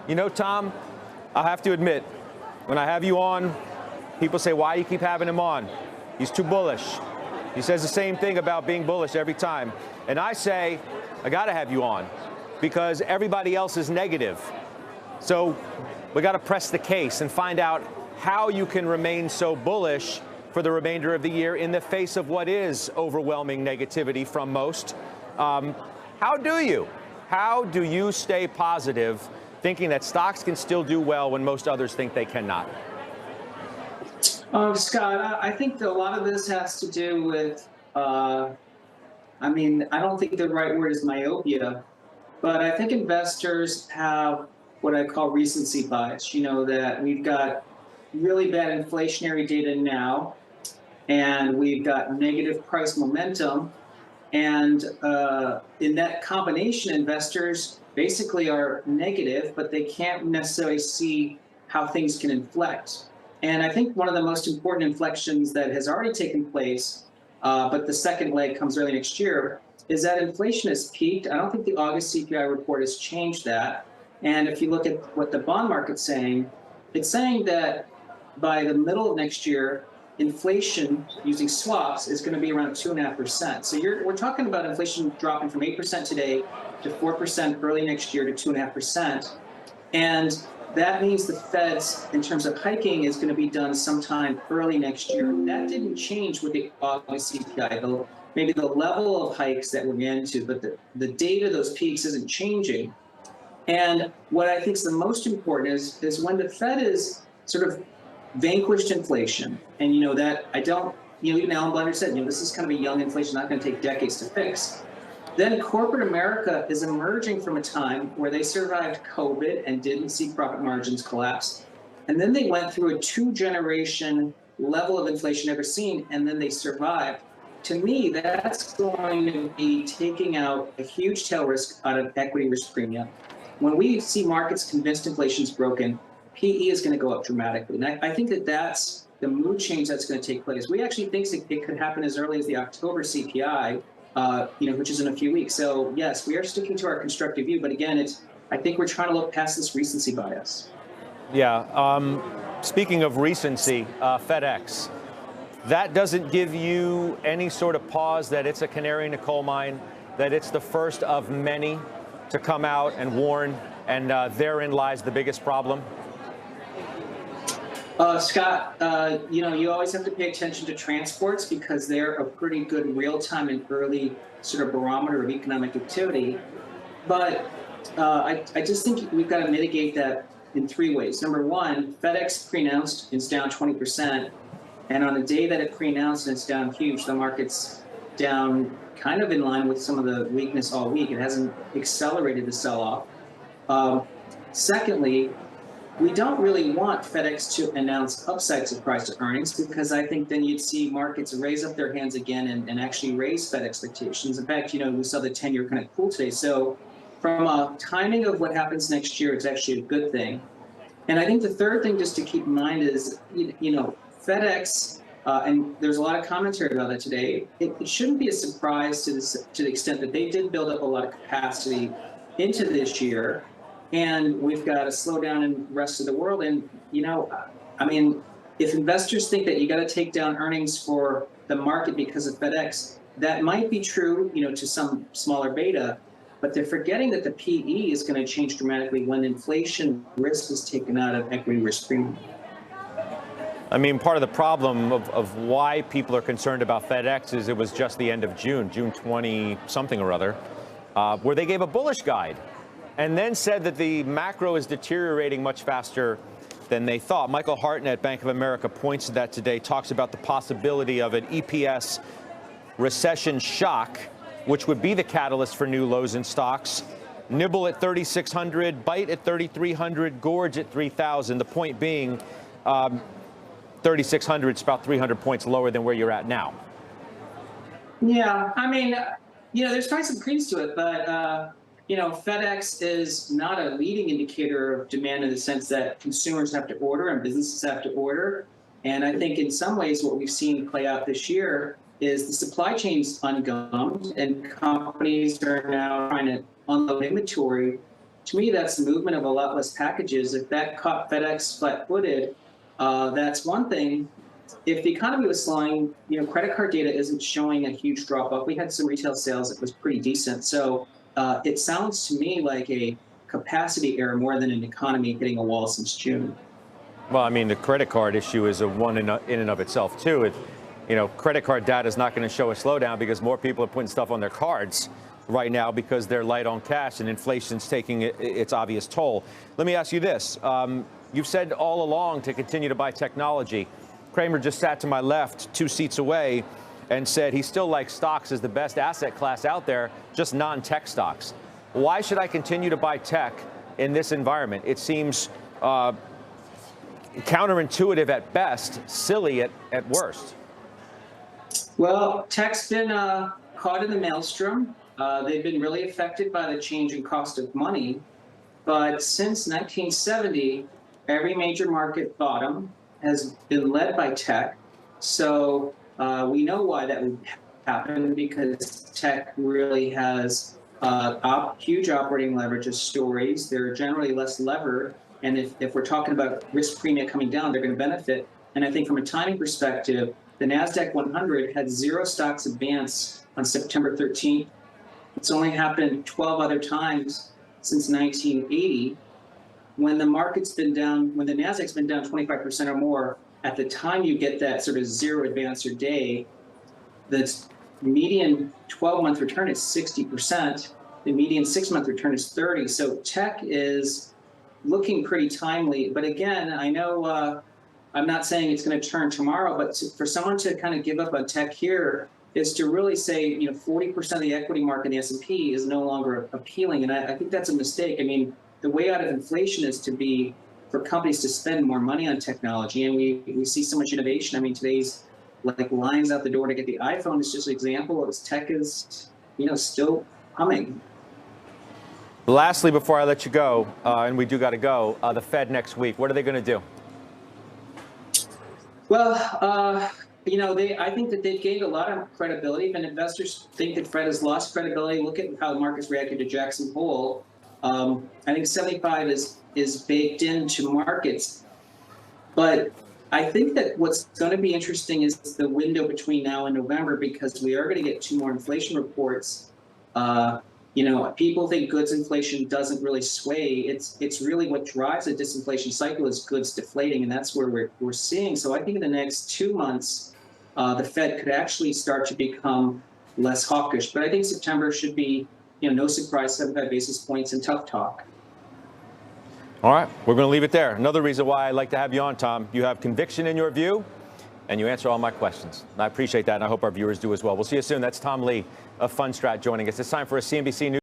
You know, Tom, I have to admit, when I have you on, people say, why do you keep having him on? He's too bullish. He says the same thing about being bullish every time. And I say, I got to have you on because everybody else is negative. So we got to press the case and find out how you can remain so bullish for the remainder of the year in the face of what is overwhelming negativity from most. How do you? How do you stay positive, thinking that stocks can still do well when most others think they cannot? Scott, I think that a lot of this has to do with, I don't think the right word is myopia, but I think investors have what I call recency bias. You know, that we've got really bad inflationary data now, and we've got negative price momentum. And in that combination, investors basically are negative, but they can't necessarily see how things can inflect. And I think one of the most important inflections that has already taken place, but the second leg comes early next year, is that inflation has peaked. I don't think the August CPI report has changed that. And if you look at what the bond market's saying, it's saying that by the middle of next year, inflation using swaps is going to be around 2.5%. So we're talking about inflation dropping from 8% today to 4% early next year to 2.5%. And that means the Fed's, in terms of hiking, is going to be done sometime early next year. That didn't change with the August CPI, though maybe the level of hikes that we're getting into, but the data, those peaks, isn't changing. And what I think is the most important is when the Fed is sort of vanquished inflation, and even Alan Blunder said, this is kind of a young inflation, not going to take decades to fix. Then corporate America is emerging from a time where they survived COVID and didn't see profit margins collapse. And then they went through a 2-generation level of inflation never seen, and then they survived. To me, that's going to be taking out a huge tail risk out of equity risk premium. When we see markets convinced inflation's broken, PE is going to go up dramatically. And I think that's the mood change that's going to take place. We actually think it could happen as early as the October CPI, which is in a few weeks. So yes, we are sticking to our constructive view. But again, I think we're trying to look past this recency bias. Yeah. Speaking of recency, FedEx, that doesn't give you any sort of pause that it's a canary in a coal mine, that it's the first of many to come out and warn, and therein lies the biggest problem? Scott, you always have to pay attention to transports because they're a pretty good real-time and early sort of barometer of economic activity. But I just think we've got to mitigate that in 3 ways. Number one, FedEx pre-announced it's down 20%. And on the day that it pre-announced and it's down huge, the market's down kind of in line with some of the weakness all week. It hasn't accelerated the sell-off. Secondly, we don't really want FedEx to announce upside surprise to earnings because I think then you'd see markets raise up their hands again and actually raise Fed expectations. In fact, we saw the 10-year kind of cool today. So from a timing of what happens next year, it's actually a good thing. And I think the third thing just to keep in mind is, FedEx, and there's a lot of commentary about that today, it shouldn't be a surprise to the extent that they did build up a lot of capacity into this year. And we've got a slowdown in the rest of the world. And, if investors think that you got to take down earnings for the market because of FedEx, that might be true, to some smaller beta, but they're forgetting that the PE is going to change dramatically when inflation risk is taken out of equity risk premium. Part of the problem of why people are concerned about FedEx is it was just the end of June 20 something or other, where they gave a bullish guide and then said that the macro is deteriorating much faster than they thought. Michael Hartnett at Bank of America points to that today, talks about the possibility of an EPS recession shock, which would be the catalyst for new lows in stocks. Nibble at 3,600, bite at 3,300, gorge at 3,000. The point being, 3,600 is about 300 points lower than where you're at now. Yeah, there's probably some credence to it, but FedEx is not a leading indicator of demand in the sense that consumers have to order and businesses have to order. And I think in some ways what we've seen play out this year is the supply chain's ungummed and companies are now trying to unload inventory to me, that's the movement of a lot less packages. If that caught FedEx flat-footed, that's one thing. If the economy was slowing, credit card data isn't showing a huge drop-off. We had some retail sales that was pretty decent. So it sounds to me like a capacity error more than an economy hitting a wall since June. Well, I mean, the credit card issue is a one in and of itself, too. Credit card data is not going to show a slowdown because more people are putting stuff on their cards right now because they're light on cash and inflation's taking its obvious toll. Let me ask you this. You've said all along to continue to buy technology. Kramer just sat to my left 2 seats away and said he still likes stocks as the best asset class out there, just non-tech stocks. Why should I continue to buy tech in this environment? It seems counterintuitive at best, silly at worst. Well, tech's been caught in the maelstrom. They've been really affected by the change in cost of money. But since 1970, every major market bottom has been led by tech. So we know why that would happen, because tech really has huge operating leverage as stories. They're generally less levered. And if we're talking about risk premium coming down, they're going to benefit. And I think from a timing perspective, the NASDAQ 100 had 0 stocks advance on September 13th. It's only happened 12 other times since 1980. When the market's been down, when the NASDAQ's been down 25% or more, at the time you get that sort of 0 advance or day, the median 12-month return is 60%. The median 6-month return is 30%. So tech is looking pretty timely. But again, I know I'm not saying it's going to turn tomorrow, but for someone to kind of give up on tech here is to really say, 40% of the equity market in the S&P is no longer appealing. And I think that's a mistake. I mean, the way out of inflation is for companies to spend more money on technology. And we see so much innovation. I mean, today's lines out the door to get the iPhone is just an example of tech is, still humming. Lastly, before I let you go, and we do got to go, the Fed next week, what are they going to do? Well, I think that they've gained a lot of credibility. And investors think that Fed has lost credibility. Look at how the market's reacted to Jackson Hole. I think 75 is baked into markets. But I think that what's going to be interesting is the window between now and November, because we are going to get 2 more inflation reports. People think goods inflation doesn't really sway. It's really what drives a disinflation cycle is goods deflating, and that's where we're seeing. So I think in the next 2 months, the Fed could actually start to become less hawkish. But I think September should be, no surprise, 75 basis points and tough talk. All right, we're going to leave it there. Another reason why I like to have you on, Tom. You have conviction in your view, and you answer all my questions. And I appreciate that, and I hope our viewers do as well. We'll see you soon. That's Tom Lee of Fundstrat joining us. It's time for a CNBC News.